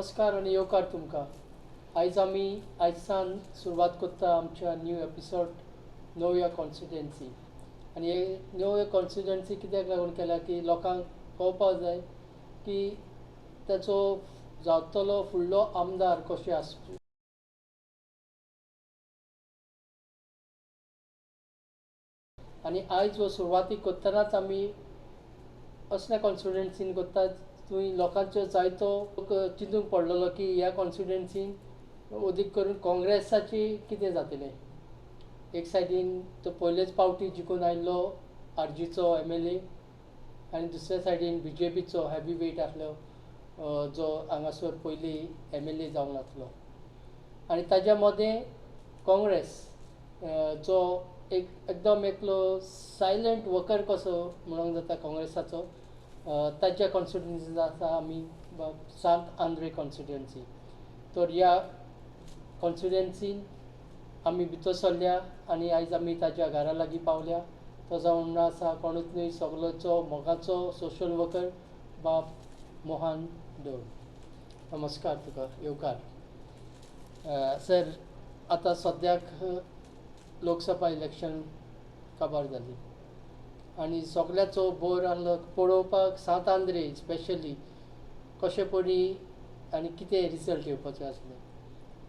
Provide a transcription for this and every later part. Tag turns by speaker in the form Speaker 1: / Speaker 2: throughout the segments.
Speaker 1: नमस्कार आणि येवकार तुमकां. आयज आमी आयजसान सुरवात करता आमच्या new episode know your constituency. आनी हे नो युअर कॉन्स्टिट्युएन्सी कित्याक लागून केला की लोकांक कळपाक जाय की ताचो जावतलो फुडलो आमदार कशें आसचो. आनी आयज हो सुरवातीक करतनाच आमी असल्या कॉन्स्टिट्युएन्सीन करतात थंय लोकांचो जायतो चिंतूंक पडलेलो की ह्या कॉन्स्टिट्युएन्सीन अदीक करून काँग्रेसाची कितें जातलें. एक सायडीन तो पयलेच फावटी जिखून आयिल्लो आरजीचो MLA आनी दुसऱ्या सायडीन BJPचो हॅवी वेट आसलो जो हांगासर पयलीं MLA जावन आसलो. आनी ताज्या मदें काँग्रेस जो एकदम एकलो सायलंट वर्कर कसो म्हणूंक जाता काँग्रेसाचो, ताच्या कॉन्स्टिट्युएन्सीन आसा आमी सांत आंद्रे कॉन्स्टिट्युएन्सी. तर ह्या कॉन्स्टिट्युएन्सीन आमी भितर सरल्या आनी आयज आमी ताच्या घरा लागीं पावल्या. तो जावन आसा कोणूच न्हय, सगलोचो मोगाचो सोशल वर्कर बाब मोहन डोळ. नमस्कार तुका, येवकार. सर, आतां सद्याक लोकसभा इलेक्शन काबार जाली आनी सगल्याचो बोर आसलो पळोवपाक सांत आंद्रे स्पेशली कशें पडी आनी कितें रिजल्ट येवपाचे आसले.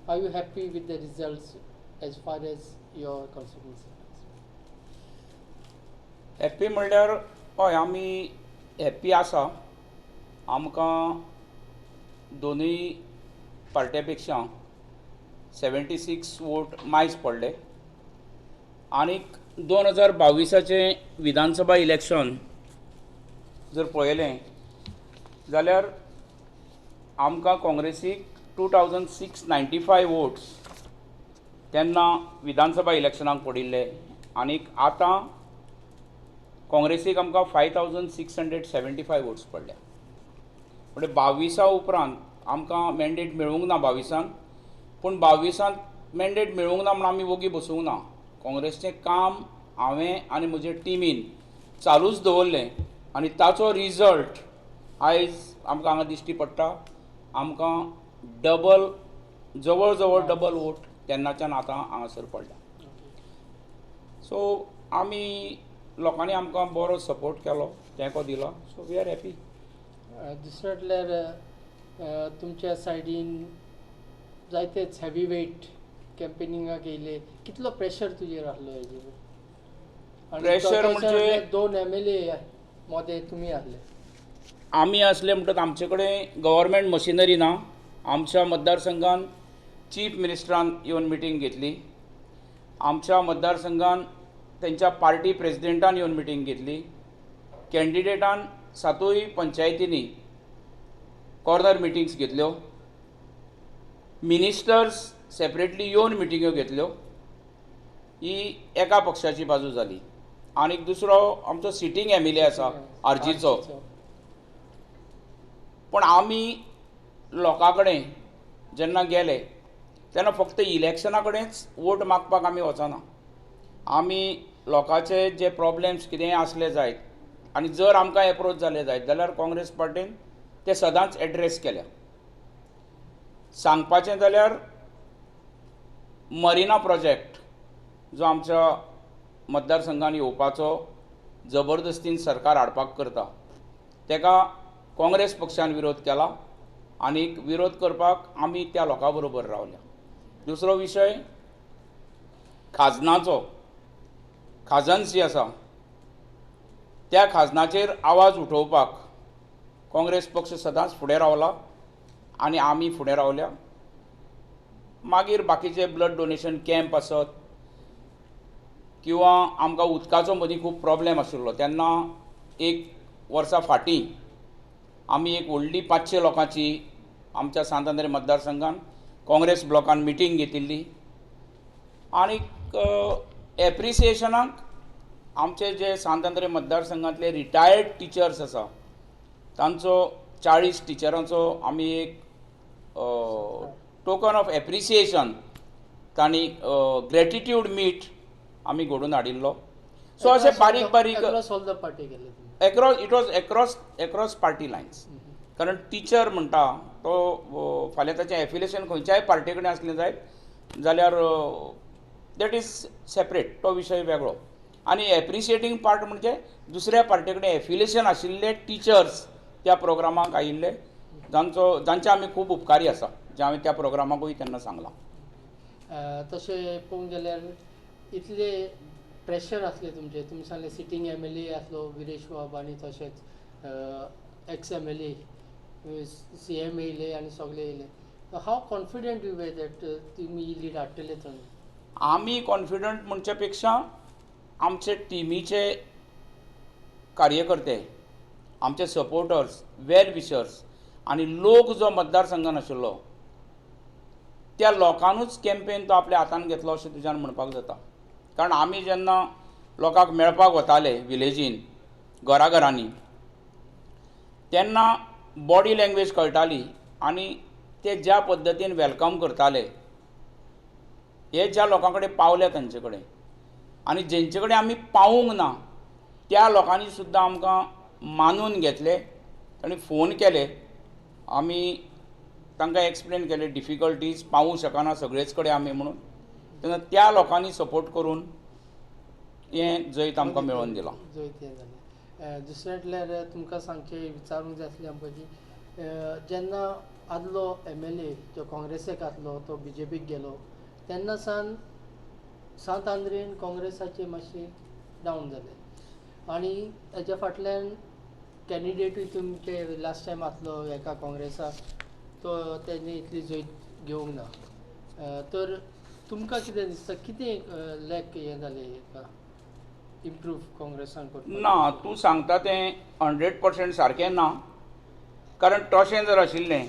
Speaker 1: Are you happy with the results as far as your constituency?
Speaker 2: Happy म्हणल्यार हय, आमी हॅप्पी आसा. आमकां दोनूय पार्ट्यां पेक्षा 76 वोट मायज पडले. आनीक 2022 विधानसभा इलेक्शन जर पळयलें जाल्यार आमकां काँग्रेसीक 2695 वोट्स तेन्ना विधानसभा इलेक्शनाक पडिल्ले. आनीक आतां काँग्रेसीक आमकां 5675 वोट्स पडल्या. म्हणजे 22 उपरांत आमकां मॅन्डेट मेळूंक ना 22. पूण 22 मॅन्डेट मेळूंक ना म्हूण आमी वोगी बसूंक ना. काँग्रेसचें काम हांवें आनी म्हजे टिमीन चालूच दवरलें आनी ताचो रिजल्ट आयज आमकां हांगा दिश्टी पडटा. आमकां जवळ जवळ डबल वोट तेन्नाच्यान आतां हांगासर पडला. सो आमी लोकांनी आमकां बरो सपोर्ट केलो, तेंको दिलो. So we are happy.
Speaker 1: दुसरें म्हटल्यार तुमच्या सायडीन जायतेच हॅवी वेट कॅम्पेनिंगाक येयले. कितलो प्रेशर तुजेर आसलो हेजेर?
Speaker 2: प्रेशर म्हणजे
Speaker 1: 2 MLA मदें तुमी आसले.
Speaker 2: आमी असले म्हणटत आमचे कडेन गव्हर्मेंट मशिनरी ना. आमच्या मतदारसंघान चीफ मिनिस्टरान येवन मिटींग घेतली. आमच्या मतदारसंघान तेंच्या पार्टी प्रेसिडेंटान येवन मिटींग घेतली. कॅन्डिडेटान 7 पंचायतींनी कॉर्नर मिटिंग्स घेतल्यो. मिनिस्टर्स सेपरेटली येवन मिटिंग्यो घेतल्यो. ही एका पक्षाची बाजू जाली. आनीक दुसरो आमचो सिटींग MLA आसा आरजीचो. पण आमी लोकां कडेन जेन्ना गेले तेन्ना फक्त इलेक्शना कडेनच वोट मागपाक आमी वचना. आमी लोकांचे जे प्रॉब्लेम्स कितेंय आसले जायत आनी जर आमकां एप्रोच जाले जायत जाल्यार काँग्रेस पार्टीन ते सदांच एड्रेस केल्या. सांगपाचें जाल्यार मरिना प्रोजेक्ट जो आमच्या मतदारसंघान येवपाचो जबरदस्तीन सरकार हाडपाक करता तेका काँग्रेस पक्षान विरोध केला. आनीक विरोध करपाक आमी त्या लोकां बरोबर रावल्या. दुसरो विशय खाजनाचो. खाजन्स जी आसा त्या खाजनाचेर आवाज उठोवपाक काँग्रेस पक्ष सदांच फुडें रावला आनी आमी फुडें रावल्या. मागीर बाकीचे ब्लड डोनेशन कॅम्प आसत किंवा आमकां उदकाचो मदीं खूब प्रॉब्लेम आशिल्लो तेन्ना 1 वर्सा फाटीं आमी एक व्हडली 500 लोकांची आमच्या सांत आंद्रे मतदारसंघान काँग्रेस ब्लॉकान मिटींग घेतिल्ली. आनीक एप्रिसिएशनाक आमचे जे सांत आंद्रे मतदारसंघांतले रिटायर्ड टिचर्स आसा तांचो 40 टिचरांचो आमी एक टोकन ऑफ एप्रिसिएशन तांणी ग्रेटिट्यूड मीट आमी घडोवन हाडिल्लो. सो अशें बारीक बारीक
Speaker 1: अक्रॉस ऑल द पार्टी गेले.
Speaker 2: It was across party Lions. कारण टिचर म्हणटा तो फाल्यां ताचें एफिलिएशन खंयच्याय पार्टी कडेन आसलें जायत जाल्यार दॅट इज सेपरेट, तो विशय वेगळो. आनी एप्रिशिएटींग पार्ट म्हणजे दुसऱ्या पार्टी कडेन एफिलिएशन आशिल्ले टिचर्स त्या प्रोग्रामाक आयिल्ले, जांचे आमी खूब उपकारी आसा, जें हांवें त्या प्रोग्रामाकूय तेन्ना सांगलां.
Speaker 1: तशें पळोवंक गेल्यार इतले प्रेशर आसले तुमचे, तुमी सांगले सिटींग MLA आसलो विरेश बाब आनी तशेंच एक्स MLA CM येयले आनी सगळे येयले. हाव कॉन्फिडंट यू वे दॅट तुमी ही लीड हाडटले थंय?
Speaker 2: आमी कॉन्फिडंट म्हणचे पेक्षा आमचे टिमीचे कार्यकर्ते, आमचे सपोर्टर्स, वेल विशर्स आनी लोक जो मतदारसंघान आशिल्लो त्या लोकांनूच कॅम्पेन तो आपल्या हातान घेतलो अशें तुज्यान म्हणपाक जाता. कारण आमी जेन्ना लोकांक मेळपाक वताले विलेजीन, घराघरांनी, तेन्ना बॉडी लँग्वेज कळटाली आनी ते ज्या पद्दतीन वेलकम करताले हे ज्या लोकां कडेन पावले तांचे कडेन, आनी जेंचे कडेन आमी पावूंक ना त्या लोकांनी सुद्दां आमकां मानून घेतले. तांणी फोन केले, आमी तांकां एक्सप्लेन केले डिफिकल्टीज, पावूंक शकना सगळेच कडेन आमी म्हणून. तेन्ना त्या लोकांनी सपोर्ट करून हें जैत आमकां मेळोवन दिलां.
Speaker 1: जैत हें जालें. दुसऱ्यांतल्यार तुमकां सांगचें विचारूंक जाय आसलें आमकां की जेन्ना आदलो MLA जो काँग्रेसीक आसलो तो BJPक गेलो तेन्ना सावन सावथ आंध्रेन काँग्रेसाचें मातशें डावन जालें आनी हेच्या फाटल्यान कॅन्डिडेटूय तुमचे लास्ट टायम आसलो हेका काँग्रेसाक, तो तेणी इतली जैत घेवंक ना. तर तुमकां कितें दिसता, कितें लॅक हें जालें हेका इम्प्रूव काँग्रेसान करपाक?
Speaker 2: ना, तूं सांगता तें 100% सारकें ना. कारण तशें जर आशिल्लें,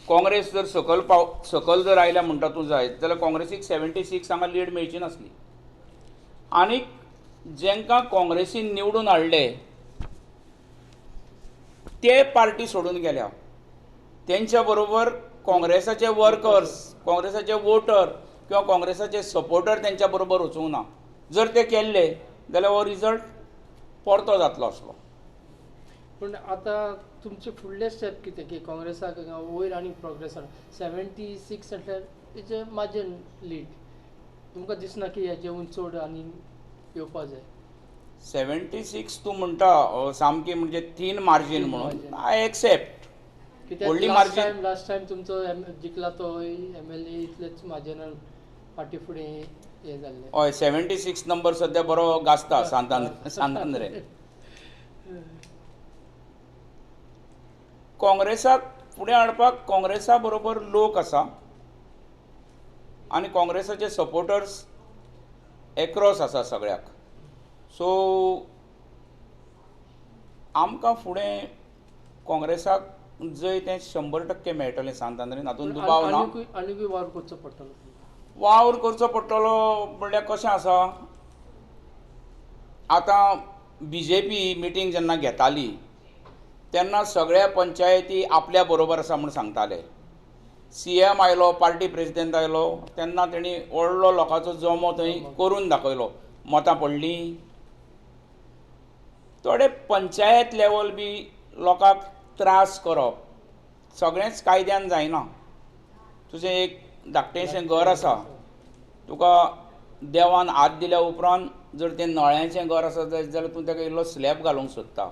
Speaker 2: काँग्रेस जर सकल जर आयल्या म्हणटा तूं जायत जाल्यार काँग्रेसीक 76 हांगा लीड मेळची नासली. आनीक जेंकां काँग्रेसीन निवडून हाडले ते पार्टी सोडून गेल्या, तेंच्या बरोबर काँग्रेसाचे वर्कर्स, काँग्रेसाचे वोटर किंवा काँग्रेसाचे सपोर्टर तेंच्या बरोबर वचूंक ना. जर ते केल्ले जाल्यार हो रिजल्ट परतो जातलो आसलो.
Speaker 1: पूण आतां तुमचे फुडले स्टेप कितें की काँग्रेसाक वयर आनी प्रोग्रेस 76 म्हटल्यार तेचे मार्जीन लीड तुमकां दिसना की हेजेवन चड आनी येवपाक जाय?
Speaker 2: 76 तूं म्हणटा सामकी म्हणजे थीन मार्जीन म्हणून, आय एक्सेप्ट. व्हडली मार्जीन
Speaker 1: लास्ट टायम तुमचो जिखला तो MLA इतलेच मार्जिनान फाटी फुडें हें जाल्लें.
Speaker 2: हय, 76 नंबर सद्या बरो गाजता सांतांद्रे. काँग्रेसाक फुडें हाडपाक काँग्रेसा बरोबर लोक आसा आनी काँग्रेसाचे सपोर्टर्स एक्रॉस आसा सगळ्याक. सो आमकां फुडें काँग्रेसाक जंय तें 100% मेळटलें सांतांद्रेन, हातूंत दुबाव ना.
Speaker 1: आनीकूय वावर करचो पडटलो.
Speaker 2: वावर करचो पडटलो म्हणल्यार कशें आसा, आतां BJP मिटींग जेन्ना घेताली तेन्ना सगळ्या पंचायती आपल्या बरोबर आसा म्हूण सांगताले. CM आयलो, पार्टी प्रेसिडेंट आयलो, तेन्ना तेणी व्हडलो लोकांचो जमो थंय करून दाखयलो. मतां पडलीं. थोडे पंचायत लेवल बी लोकांक त्रास करप सगळेंच कायद्यान जायना. तुजें एक धाकटेंशें घर आसा, तुका देवान हात दिल्या उपरांत जर तें नळ्याचें घर आसा जाल्यार तूं ताका इल्लो स्लॅब घालूंक सोदता,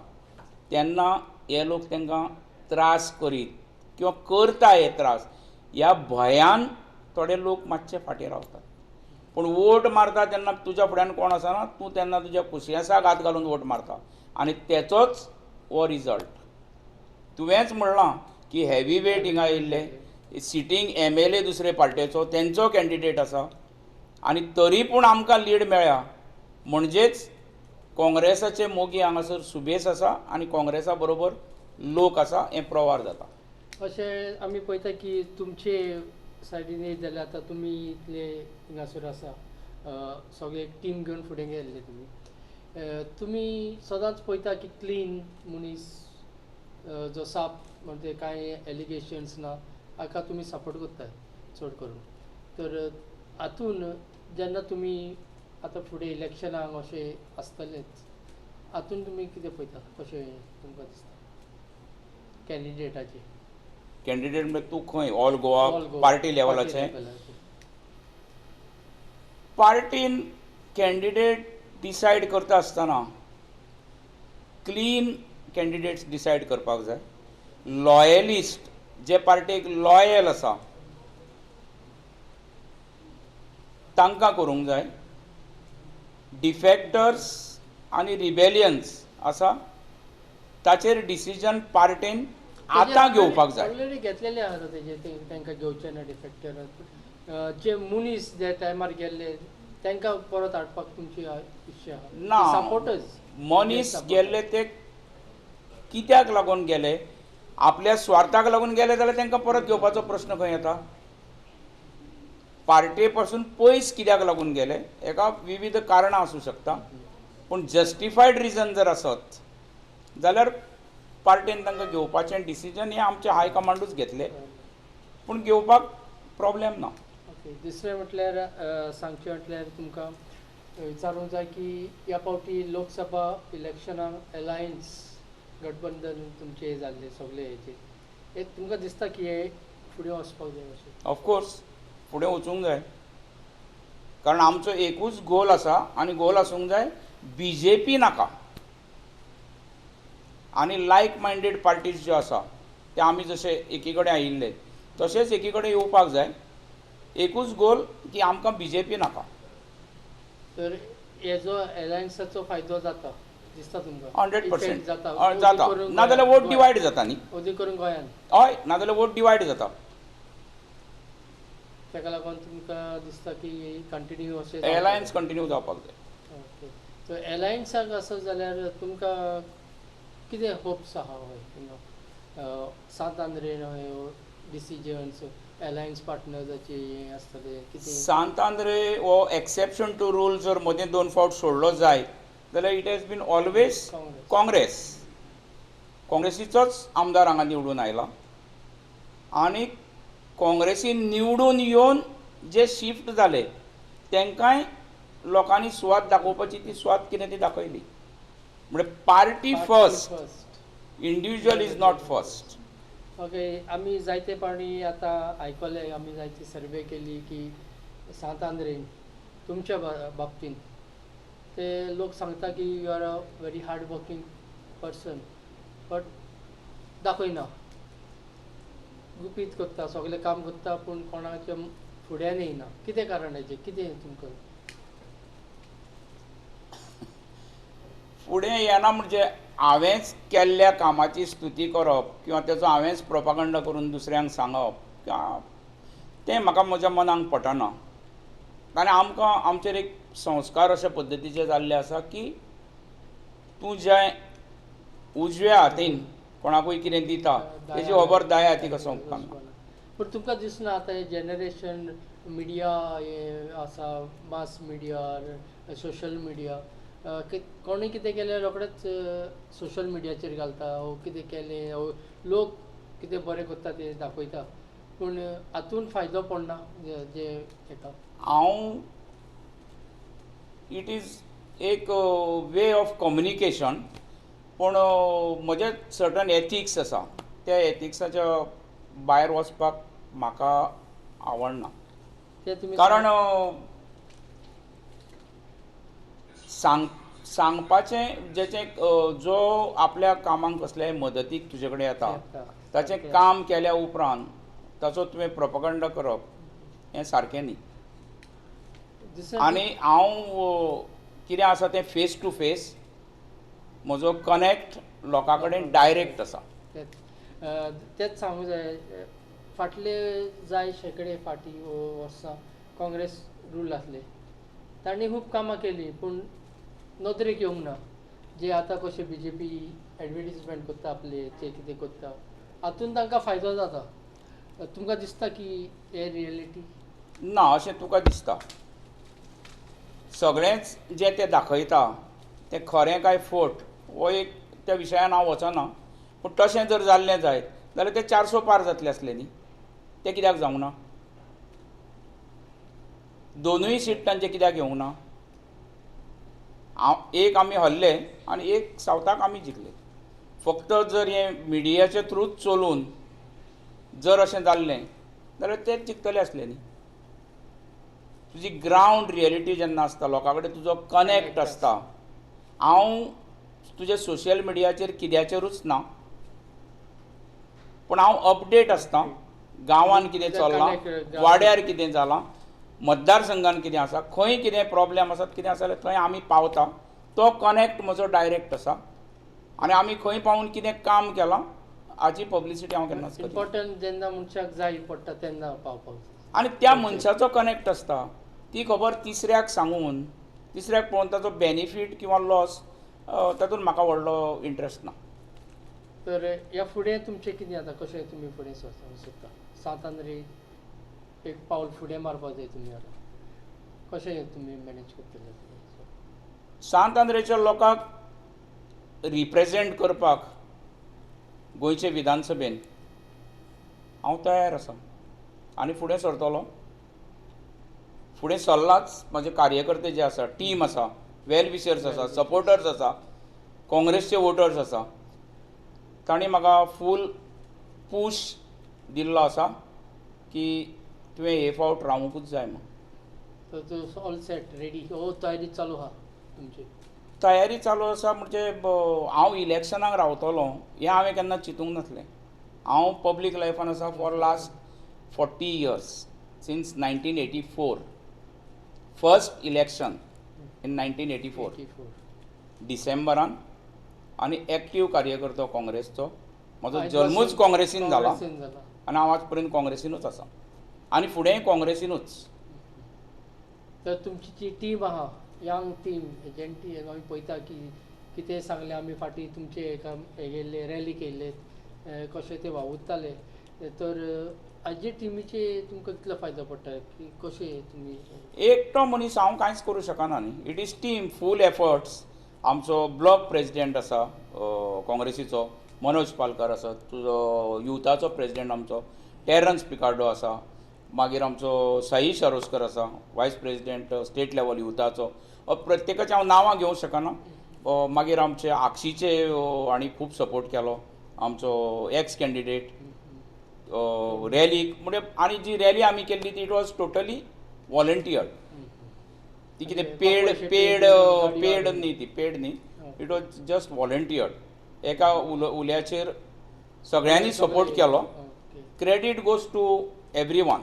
Speaker 2: तेन्ना हे लोक तांकां त्रास करीत किंवा करता हे त्रास ह्या भंयान थोडे लोक मातशे फाटीं रावतात. पूण वोट मारता तेन्ना तुज्या फुड्यान कोण आसना, तूं तेन्ना तुज्या कुशियेसाक हात घालून वोट मारता आनी तेचोच हो रिजल्ट. तुवेंच म्हणलां की हेवी वेट हिंगा येयल्ले, सिटींग MLA दुसरे पार्टेचो तेंचो कॅन्डिडेट आसा आनी तरी पूण आमकां लीड मेळ्ळ्या म्हणजेच काँग्रेसाचे मोगी हांगासर सुबेस आसा आनी काँग्रेसा बरोबर लोक आसा हें प्रवार जाता.
Speaker 1: अशें आमी पळयता की तुमचे सायडीन येत जाल्यार आतां तुमी इतले हिंगासर आसा, सगळे एक टीम घेवन फुडें गेल्ले तुमी सदांच पळयता की क्लीन मनीस जो साप म्हणजे कांय एलिगेशन्स ना हाका तुमी सपोर्ट करता चड करून. तर हातून जेन्ना तुमी आतां फुडें इलेक्शनाक अशें आसतलेच, हातून तुमी कितें पळयता, कशें तुमकां दिसता? कॅन्डिडेटाची
Speaker 2: कॅन्डिडेट म्हणजे तूं खंय ऑल गोवा पार्टी लेवलाचे पार्टीन कॅन्डिडेट डिसायड करता आसतना क्लीन कॅन्डिडेट्स डिसायड करपाक जाय लॉयलिस्ट जे पार्टेक लॉयल आसा तांकां करूंक जाय डिफेक्टर्स आनी रिबेलियन्स आसा ताचेर डिसिजन पार्टीन आतां घेवपाक जाय
Speaker 1: ऑलरेडी घेतलेले आसा तेजे तांकां घेवचे ना डिफेक्टर जे मुनीस जे टायमार गेल्ले तांकां परत हाडपाक तुमची इच्छा
Speaker 2: ना
Speaker 1: सपोर्टर्स
Speaker 2: मनीस गेल्ले ते कित्याक लागून गेले आपल्या स्वार्थाक लागून गेले जाल्यार तांकां परत घेवपाचो प्रश्न खंय येता पार्टे पासून पयस कित्याक लागून गेले हेका विविध कारणां आसूं शकता पूण जस्टिफायड रिजन जर आसत जाल्यार पार्टेन तांकां घेवपाचें डिसिजन हें आमचे हायकमांडूच घेतले पूण घेवपाक प्रॉब्लेम ना
Speaker 1: ओके दुसरें म्हटल्यार सांगचें म्हटल्यार तुमकां विचारूंक जाय की ह्या फावटी लोकसभा इलेक्शनाक अलायन्स गठबंधन तुमचे जाल्ले सगळे हेचेर एक तुमकां दिसता की हे फुडें वचपाक जाय अशें
Speaker 2: ऑफकोर्स फुडें वचूंक जाय कारण आमचो एकूच गोल आसा आनी गोल आसूंक जाय BJP नाका आनी लायक मायंडेड पार्टीज ज्यो आसा ते आमी जशे एकी कडेन आयिल्ले तशेंच एकी कडेन येवपाक जाय एकूच गोल की आमकां BJP नाका
Speaker 1: तर हेजो अलायन्साचो फायदो जाता दिसता तुमकां
Speaker 2: 100%
Speaker 1: जाता
Speaker 2: जाता नाजाल्यार वोट डिवायड जाता न्ही
Speaker 1: ओदी करून गोंयान
Speaker 2: हय नाजाल्यार वोट डिवायड जाता
Speaker 1: ताका लागून तुमकां दिसता की कंटिन्यू अशें
Speaker 2: एलायन्स कंटिन्यू जावपाक जाय
Speaker 1: ओके सो एलायन्साक आसत जाल्यार तुमकां कितें होप्स आहा हय सांत आंद्रेन डिसिजन्स अलायन्स पार्टनर्साचे हें आसतलें कितें
Speaker 2: सांतांद्रे हो एक्सेप्शन टू रूल जर मदीं 2 फावट सोडलो जायत जाल्यार इट हॅज बीन ऑलवेज काँग्रेसीचोच आमदार हांगा निवडून आयला आनी काँग्रेसीन निवडून येवन जे शिफ्ट जाले तांकांय लोकांनी सुवात दाखोवपाची ती सुवात कितें ती दाखयली म्हणजे party first individual is not first
Speaker 1: okay आमी जायते पावटी आतां आयकले आमी जायती सर्वे केली की सांत आंद्रेन तुमच्या बाबतींत ते लोक सांगता की you are a very hard working person but दाखयना गुपीत करता सगळें काम करता पूण कोणाच्या फुड्यान येयना कितें कारण हेजें कितें तुमकां
Speaker 2: फुडें येना म्हणजे हांवेंच केल्ल्या कामाची स्तुती करप किंवा तेचो हांवेंच प्रोपागंडा करून दुसऱ्यांक सांगप तें म्हाका म्हज्या मनाक पटना आनी आमकां आमचेर एक संस्कार अशे पद्दतीचे जाल्ले आसा की तूं जे उजव्या हातीन कोणाकूय कितें दिता तेजी खबर दाया हातीक आसूंक उपकारना
Speaker 1: पूण तुमकां दिसना आतां हें जेनरेशन मिडिया हें आसा मास मिडिया सोशल मिडिया कोणूय कितें केलें रोखडेंच सोशल मिडियाचेर घालता वो कितें केलें लोक कितें बरें करता तें दाखयता पूण हातून फायदो पडना जे हेका
Speaker 2: हांव इट इज एक वे ऑफ कम्युनिकेशन पूण म्हजे सर्टन एथिक्स आसा त्या एथिक्साच्या भायर वचपाक म्हाका आवडना कारण सांगपाचें जेचें जो आपल्या कामाक कसल्याय मदतीक तुजे कडेन येता ताचें काम केल्या उपरांत ताचो तुवें प्रोपागंडा करप हें सारकें न्ही आनी हांव कितें आसा तें फेस टू फेस म्हजो कनेक्ट लोकां कडेन डायरेक्ट आसा
Speaker 1: तेच सांगूंक जाय फाटले जाय शेकडे फाटी वर्सां काँग्रेस रूल आसले तांणी खूब कामां केलीं पूण नदरेक येवंक ना जे आतां कशे BJP एडवर्टिजमेंट करता आपले ते कितें करता हातून तांकां फायदो जाता तुमकां दिसता की हे रियलिटी
Speaker 2: ना अशें तुका दिसता सगळेंच जें तें दाखयता तें खरें काय फोट हो एक त्या विशयान हांव वचना पूण तशें जर जाल्लें जायत जाल्यार ते 400 पार जातले आसले न्ही ते कित्याक जावंक ना दोनूय सीट तांचे कित्याक येवंक ना एक आमी हरले आनी एक सावथाक आमी जिखले फक्त जर हे मिडियाचे थ्रूच चलून जर अशें जाल्लें जाल्यार तेच जिखतले आसले न्ही. तुजी ग्रावंड रियलिटी जेन्ना आसता, लोकां कडेन तुजो कनेक्ट आसता. हांव तुज्या सोशल मिडियाचेर कित्याचेरूच ना, पूण हांव अपडेट आसतां. गांवांत कितें चल्लां, वाड्यार कितें जालां, मतदारसंघान कितें आसा, खंय कितें प्रॉब्लेम आसात, कितें आसा जाल्यार थंय आमी पावता. तो कनेक्ट म्हजो डायरेक्ट आसा आनी आमी खंय पावून कितें काम केलां हाची पब्लिसिटी हांव केन्नाच करना.
Speaker 1: इम्पॉर्टंट जेन्ना मनशाक जाय पडटा तेन्ना पावपाक.
Speaker 2: आनी त्या मनशाचो कनेक्ट आसता, ती खबर तिसऱ्याक सांगून तिसऱ्याक पळोवन ताचो बेनिफीट किंवा लॉस तातूंत म्हाका व्हडलो इंट्रस्ट ना.
Speaker 1: तर ह्या फुडें तुमचें कितें आतां, कशें तुमी फुडें सोदता? सांत आंद्रे एक पावल फुडें मारपाक जाय तुमी आतां. कशें तुमी मॅनेज करतले?
Speaker 2: सांत आंद्रेच्या लोकांक रिप्रेझेंट करपाक गोंयचे विधानसभेन हांव तयार आसा आनी फुडें सरतलो. फुडें सरलाच. म्हजे कार्यकर्ते जे आसा, टीम आसा, वेल विशर्स आसा, सपोर्टर्स आसा, काँग्रेसचे वोटर्स आसा, तांणी म्हाका फूल पूश दिल्लो आसा की तुवें हे फावट रावूंकूच जाय म्हणून.
Speaker 1: तर तूं ऑल सेट रेडी, हो तयारी चालू आहा तुमची?
Speaker 2: तयारी चालू आसा म्हणजे हांव इलेक्शनाक रावतलों हें हांवें केन्ना चिंतूंक नासलें. हांव पब्लीक लायफान आसा for last 40 years, since 1984. First election in 1984 डिसेंबरान, आनी एक्टीव कार्यकर्तो काँग्रेसचो. म्हजो जल्मूच काँग्रेसीन जाला आनी हांव आज पर्यंत काँग्रेसीनूच आसा आनी फुडेंय काँग्रेसीनूच.
Speaker 1: तर तुमची जी टीम आहा, यंग टीम एजंटी, आमी पळयता की कितें सांगलें आमी फाटीं तुमचे हे गेल्ले रॅली केल्ले, कशें ते वावुरताले. तर हाजे टिमीचे तुमकां कितलो फायदो पडटा, की कशें तुमी?
Speaker 2: एकटो मनीस हांव कांयच करूं शकना न्ही. It is team, full efforts. आमचो ब्लॉक प्रेसिडेंट आसा काँग्रेसीचो, मनोज पालकर आसा. तुजो युथाचो प्रेसिडेंट आमचो टेरन्स पिकार्डो आसा. मागीर आमचो साई शारोस्कर आसा, वायस प्रेसिडेंट स्टेट लेवल युथाचो. प्रत्येकाची हांव नांवां घेवंक शकना. मागीर आमचे आक्षीचे हांणी खूब सपोर्ट केलो. आमचो एक्स कॅन्डिडेट रॅलीक, म्हणजे आनी जी रॅली आमी केल्ली ती इट वॉज टोटली वॉलंटियर्ड. ती कितें पेड न्ही. It was just volunteered. एका उल्याचेर सगळ्यांनी सपोर्ट केलो. Credit goes to everyone.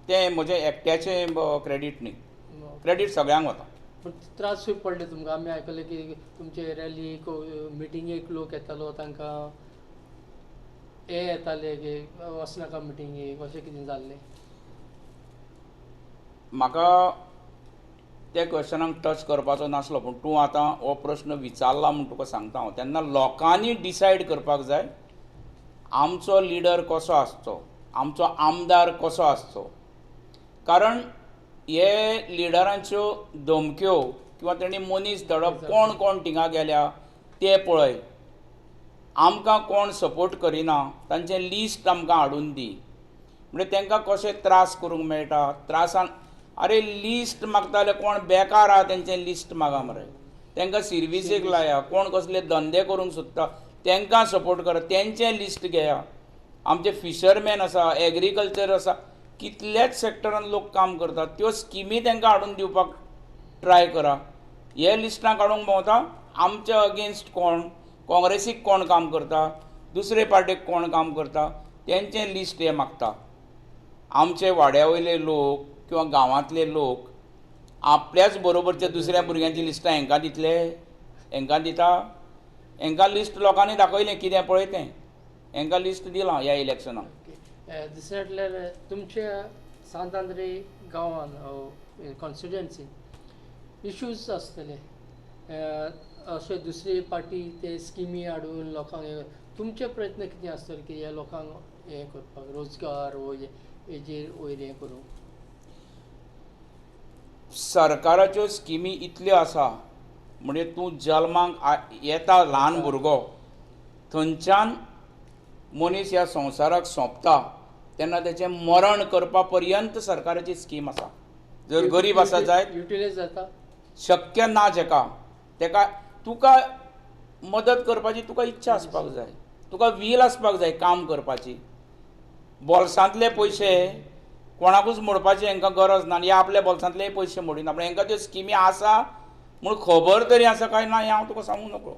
Speaker 2: तें म्हजें एकट्याचें क्रेडीट न्ही, क्रेडीट सगळ्यांक वता.
Speaker 1: पूण त्रासूय पडले तुमकां? आमी आयकलें की तुमचे रॅलीक मिटिंगेक लोक येतालो, तांकां हे येताले की वचनाका मिटिंगेक, अशें कितें जाल्लें?
Speaker 2: म्हाका त्या क्वेश्चनाक टच करपाचो नासलो, पूण तूं आतां हो प्रश्न विचारला म्हूण तुका सांगता हांव. तेन्ना लोकांनी डिसायड करपाक जाय आमचो लिडर कसो आसचो, आमचो आमदार कसो आसचो. कारण हे लिडरांच्यो धमक्यो किंवा तेणी मनीस धडप, कोण कोण थिंगा गेल्या ते पळय, आमकां कोण सपोर्ट करिना तांचें लिस्ट आमकां हाडून दी. म्हणजे तांकां कशे त्रास करूंक मेळटा. त्रासान अरे लिस्ट मागता जाल्यार कोण बेकार आहा तेंचें लिस्ट मागा मरे. तांकां सर्विसेक लाया. कोण कसले धंदे करूंक सोदता तांकां सपोर्ट करा, तेंचें लिस्ट घेया. आमचे फिशरमॅन आसा, एग्रीकल्चर आसा, कितलेच सॅक्टरान लोक काम करतात, त्यो स्किमी तांकां हाडून दिवपाक ट्राय करा. हे लिस्टां काडूंक भोंवता आमच्या अगेन्स्ट कोण, काँग्रेसीक कोण काम करता, दुसरे पार्टेक कोण काम करता, तेंचें लिस्ट हे मागता. आमचे वाड्या वयले लोक किंवा गांवांतले लोक आपल्याच बरोबरच्या दुसऱ्या भुरग्यांची लिस्टां हांकां दितले? हांकां दिता? हांकां लिस्ट लोकांनी दाखयलें कितें पळय तें. हांकां लिस्ट दिलां ह्या इलेक्शनाक.
Speaker 1: दुसरे म्हटल्यार तुमच्या सांत आंद्रे गांवान कॉन्स्टिट्युएन्सीन इश्यूज आसतले, अशे दुसरी पार्टी ते स्किमी हाडून लोकांक. तुमचे प्रयत्न कितें आसतले की ह्या लोकांक हें करपाक, रोजगार वो हेजेर वयर हें करूंक?
Speaker 2: सरकाराच्यो स्किमी इतल्यो आसा, म्हणजे तूं जल्माक येता ल्हान भुरगो, थंयच्यान मनीस ह्या संवसाराक सोंपता तेन्ना तेचें मरण करपा पर्यंत सरकाराची स्कीम आसा. जर गरीब आसा जायत
Speaker 1: युटिलायज जाता,
Speaker 2: शक्य ना जेका, तेका तुका मदत करपाची तुका इच्छा आसपाक जाय, तुका वील आसपाक जाय काम करपाची. बोल्सांतले पयशे कोणाकूच मोडपाची हांकां गरज ना, आनी आपल्या बोल्सांतले पयशे मोडिना, पूण हांकां त्यो स्किमी आसा म्हूण खबर तरी आसा काय ना हें हांव तुका सांगूं नकळो.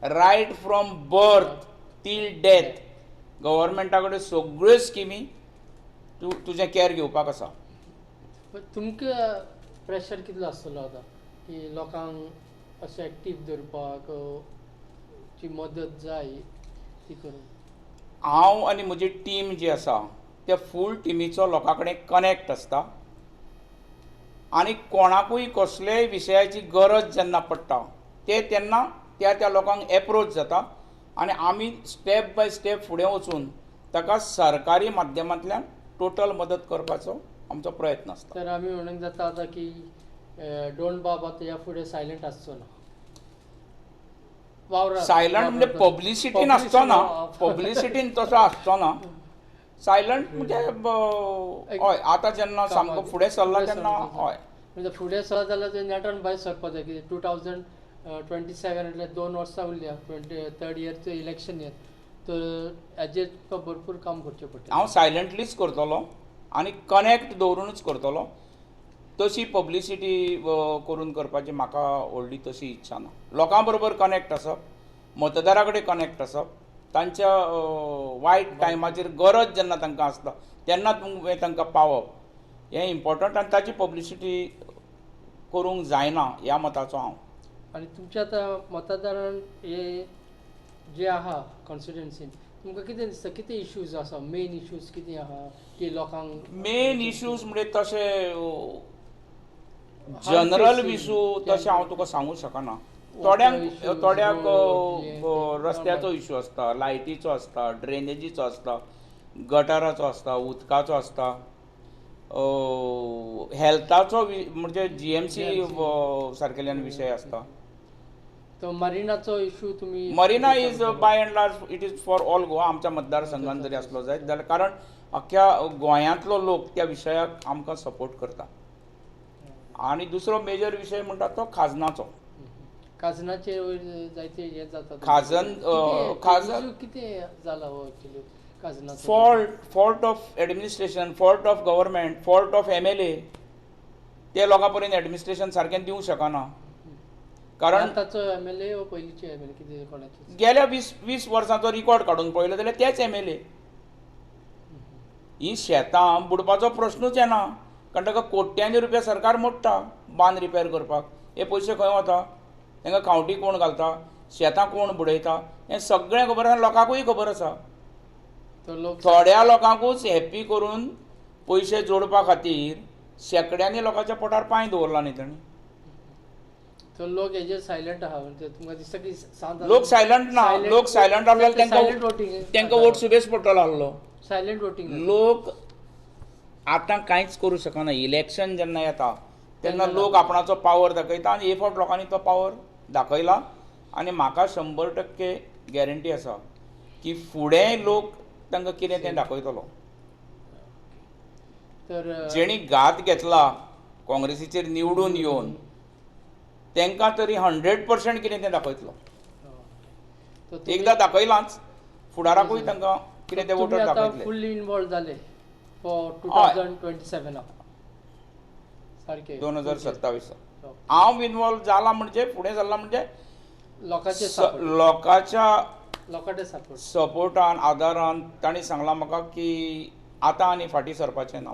Speaker 2: Right from birth till death गव्हर्मेंटा कडेन सगळ्यो स्किमी तुजें कॅर घेवपाक आसा.
Speaker 1: पण तुमकां प्रेशर कितलो आसतलो आतां की लोकांक अशें एक्टीव दवरपाक ची मदत जाय ती करून?
Speaker 2: हांव आनी म्हजी टीम जी आसा त्या फूल टिमीचो लोकां कडेन कनेक्ट आसता, आनी कोणाकूय कसलेय विशयाची गरज जेन्ना पडटा तेन्ना त्या लोकांक एप्रोच जाता, आनी आमी स्टेप बाय स्टेप फुडें वचून ताका सरकारी माध्यमांतल्यान टोटल मदत करपाचो आमचो प्रयत्न आसता.
Speaker 1: तर आमी म्हणूंक जाता आतां की डोंट बाब आतां ह्या फुडें सायलंट आसचो ना.
Speaker 2: सायलंट म्हणजे पब्लिसिटीन आसचो ना, पब्लिसिटीन तसो आसचो ना. सायलंट म्हणजे हय, आतां जेन्ना सामको फुडें सरला तेन्ना हय,
Speaker 1: म्हणजे फुडें सरत जाल्यार ते नेटान भायर सरपा जाय. कितें 2027 म्हटल्यार 2 वर्सां उरल्या, 23rd इयरचें इलेक्शन इयर, तर हाजेर तुका भरपूर काम करचें पडटलें.
Speaker 2: हांव सायलंटलीच करतलों आनी कनेक्ट दवरूनच करतलों. तशी पब्लिसिटी करून करपाची म्हाका व्हडली तशी इच्छा ना. लोकां बरोबर कनेक्ट आसप, मतदारा कडेन कनेक्ट आसप, तांच्या वायट टायमाचेर गरज जेन्ना तांकां आसता तेन्ना तुवें तांकां पावप हें इम्पॉर्टंट, आनी ताची पब्लिसिटी करूंक जायना ह्या मताचो हांव.
Speaker 1: आनी तुमच्या आतां मतदारान हे जे आहा कॉन्स्टिट्युएन्सीन तुमकां कितें दिसता, कितें इश्यूज आसा, मेन इश्यूज कितें आहा की लोकांक?
Speaker 2: मेन इश्यूज म्हणजे तशे जनरल इश्यू तशें हांव तुका सांगूंक शकना. थोड्याक रस्त्याचो इश्यू आसता, लायटीचो आसता, ड्रेनेजीचो आसता, गटाराचो आसता, उदकाचो आसता, हेल्थाचो म्हणजे GMC सारकेल्यान विशय आसता.
Speaker 1: तो मरिनाचो इश्यू तुमी?
Speaker 2: Marina is by end large it is for all Goa. आमच्या मतदारसंघात जरी आसलो जायत जाल्यार, कारण अख्ख्या गोंयांतलो लोक त्या विशयाक आमकां सपोर्ट करता. आनी दुसरो मेजर विशय म्हणटा तो खाजनाचो.
Speaker 1: खाजनाचेर जायते हे जाता.
Speaker 2: खाजन
Speaker 1: कितें जाला हो एक्चुअली खाजनाचो?
Speaker 2: Fault of administration, fault of government, fault of MLA. ते लोकां पर्यंत एडमिनिस्ट्रेशन सारकें दिवंक शकना. कारण
Speaker 1: आतांचो MLA हो पयलींचे MLA कितें कोणाचे?
Speaker 2: गेल्या 20 वर्सांचो रिकॉर्ड काडून पळयलो जाल्यार तेच MLA. ही शेतां बुडपाचो प्रश्नूच येना, कारण ताका कोट्यांनी रुपया सरकार मोडटा बांद रिपेर करपाक. हे पयशे खंय वता, तांकां खावटी कोण घालता, शेतां कोण बुडयता, हें सगळें खबर आसा, लोकांकूय खबर आसा. थोड्या लोकांकूच हॅप्पी करून पयशे जोडपा खातीर शेकड्यांनी लोकांच्या पोटार पांय दवरला न्ही तांणी.
Speaker 1: तर लोक हेजेर सायलंट आहा म्हणजे तुमकां दिसता की
Speaker 2: लोक सायलंट ना, लोक सायलंट आसल्यार तांकां वोट सुबेज पडटलो आहलो.
Speaker 1: सायलंट वोटींग
Speaker 2: लोक आतां कांयच करूं शकना. इलेक्शन जेन्ना येता तेन्ना लोक आपणाचो पावर दाखयता, आनी हे फावट लोकांनी तो पावर दाखयला. आनी म्हाका 100% गॅरंटी आसा की फुडें लोक तांकां कितें तें दाखयतलो.
Speaker 1: तर
Speaker 2: जेणी घात घेतला काँग्रेसीचेर निवडून येवन तांकां तरी 100% कितें तें दाखयतलो. एकदां दाखयलांच, फुडाराकूय तांकां कितें तें वोटर दाखयतले.
Speaker 1: फुल्ली इनवॉल्व जाले फॉर 2027 सारकें
Speaker 2: 2027. हांव इनवॉल्व जाला म्हणजे फुडें सरला म्हणजे लोकांच्या सपोर्टान आदारान तांणी सांगलां म्हाका की आतां आनी फाटीं सरपाचें ना.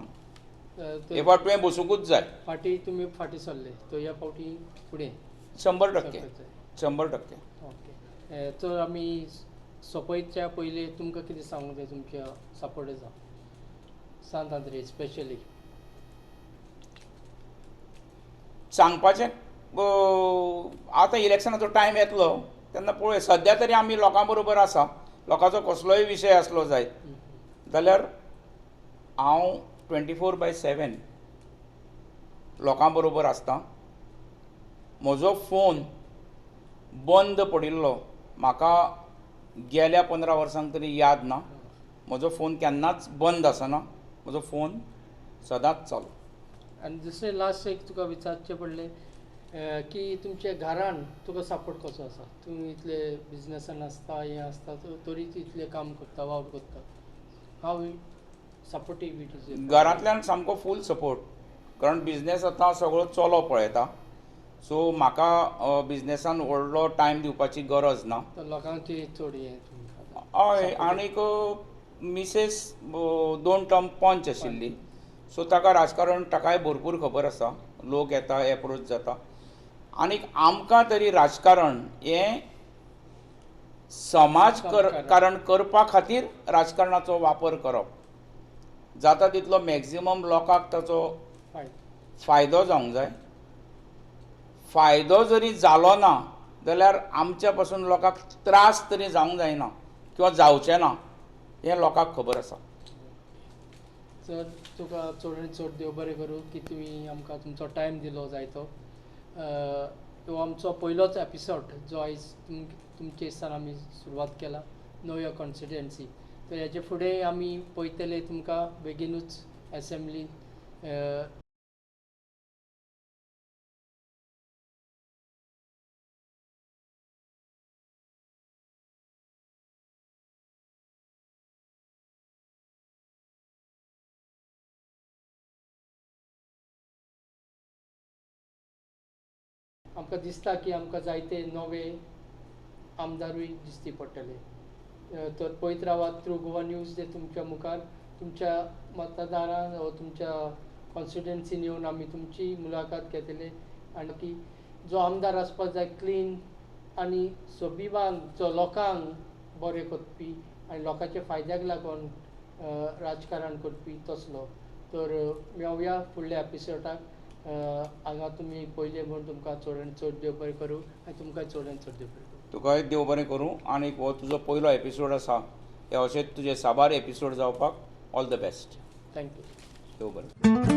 Speaker 2: हे फावट तुवें बसूंकूच जाय.
Speaker 1: फाटीं तुमी फाटीं सरले तो ह्या फावटी फुडें
Speaker 2: 100%.
Speaker 1: ओके. तर आमी सोंपयच्या पयलीं तुमकां कितें सांगूंक जाय तुमच्या सपोर्टर्सांक? सांत आंद्रे स्पेशली सांगपाचें
Speaker 2: आतां इलेक्शनाचो टायम येतलो तेन्ना पळय, सद्या तरी आमी लोकां बरोबर आसा. लोकांचो कसलोय विशय आसलो जायत जाल्यार हांव 24/7 लोकां बरोबर आसता. म्हजो फोन बंद पडिल्लो म्हाका गेल्या 15 वर्सांक तरी याद ना. म्हजो फोन केन्नाच बंद आसना, म्हजो फोन सदांच चालू.
Speaker 1: आनी दुसरें लास्ट एक तुका विचारचें पडलें, की तुमच्या घरान तुका सपोर्ट कसो आसा? तूं इतले बिझनेसान आसता हें आसता तरी तूं इतलें काम करता वावर करता. हाव सपोर्टिविटी
Speaker 2: घरांतल्यान सामको फूल सपोर्ट, कारण बिझनेस आतां सगळो चलो पळयता. सो म्हाका बिझनेसान व्हडलो टायम दिवपाची गरज ना.
Speaker 1: लोकांची चड हें तुमकां.
Speaker 2: हय, आनीक मिसेस 2 टर्म पंच आशिल्ली, सो ताका राजकारण ताकाय भरपूर खबर आसा. लोक येता एप्रोच जाता. आनीक आमकां तरी राजकारण हें समाजकारण करपा खातीर राजकारणाचो वापर करप. जाता तितलो मॅक्झिमम लोकांक ताचो फायदो जावंक जाय. फायदो जरी जालो ना जाल्यार आमच्या पासून लोकांक त्रास तरी जावंक जायना किंवा जावचे ना हें लोकांक खबर आसा.
Speaker 1: तर तुका चड चड देव बरें करूं की तुमी आमकां तुमचो टायम दिलो जाय तो. तो आमचो पयलोच एपिसोड जो आयज तुमचे दिसान आमी सुरवात केला नव्या कॉन्स्टिट्युएन्सी. तर हेजे फुडें आमी पळयतले तुमकां बेगीनूच एसेंब्ली आमकां दिसता की आमकां जायते नवे आमदारूय दिसती पडटले. तर पळयत रावात थ्रू गोवा न्यूज ते तुमच्या मुखार तुमच्या मतदारांक वा तुमच्या कॉन्स्टिट्युएन्सीन येवन आमी तुमची मुलाखत घेतले आनी की जो आमदार आसपाक जाय क्लीन आनी सोबिबान जो लोकांक बरें करपी आनी लोकांच्या फायद्याक लागून राजकारण करपी तसलो. तर मेळुया फुडल्या एपिसोडाक. हांगा तुमी पयले म्हूण तुमकां चड आनी चड देव बरें करूं आनी तुमकांय चड आनी चड देव बरें करूं.
Speaker 2: तुकाय देव बरें करूं. आनीक हो तुजो पयलो एपिसोड आसा हे अशेंच तुजे साबार एपिसोड जावपाक ऑल द बेस्ट.
Speaker 1: थँक्यू.
Speaker 2: देव बरें.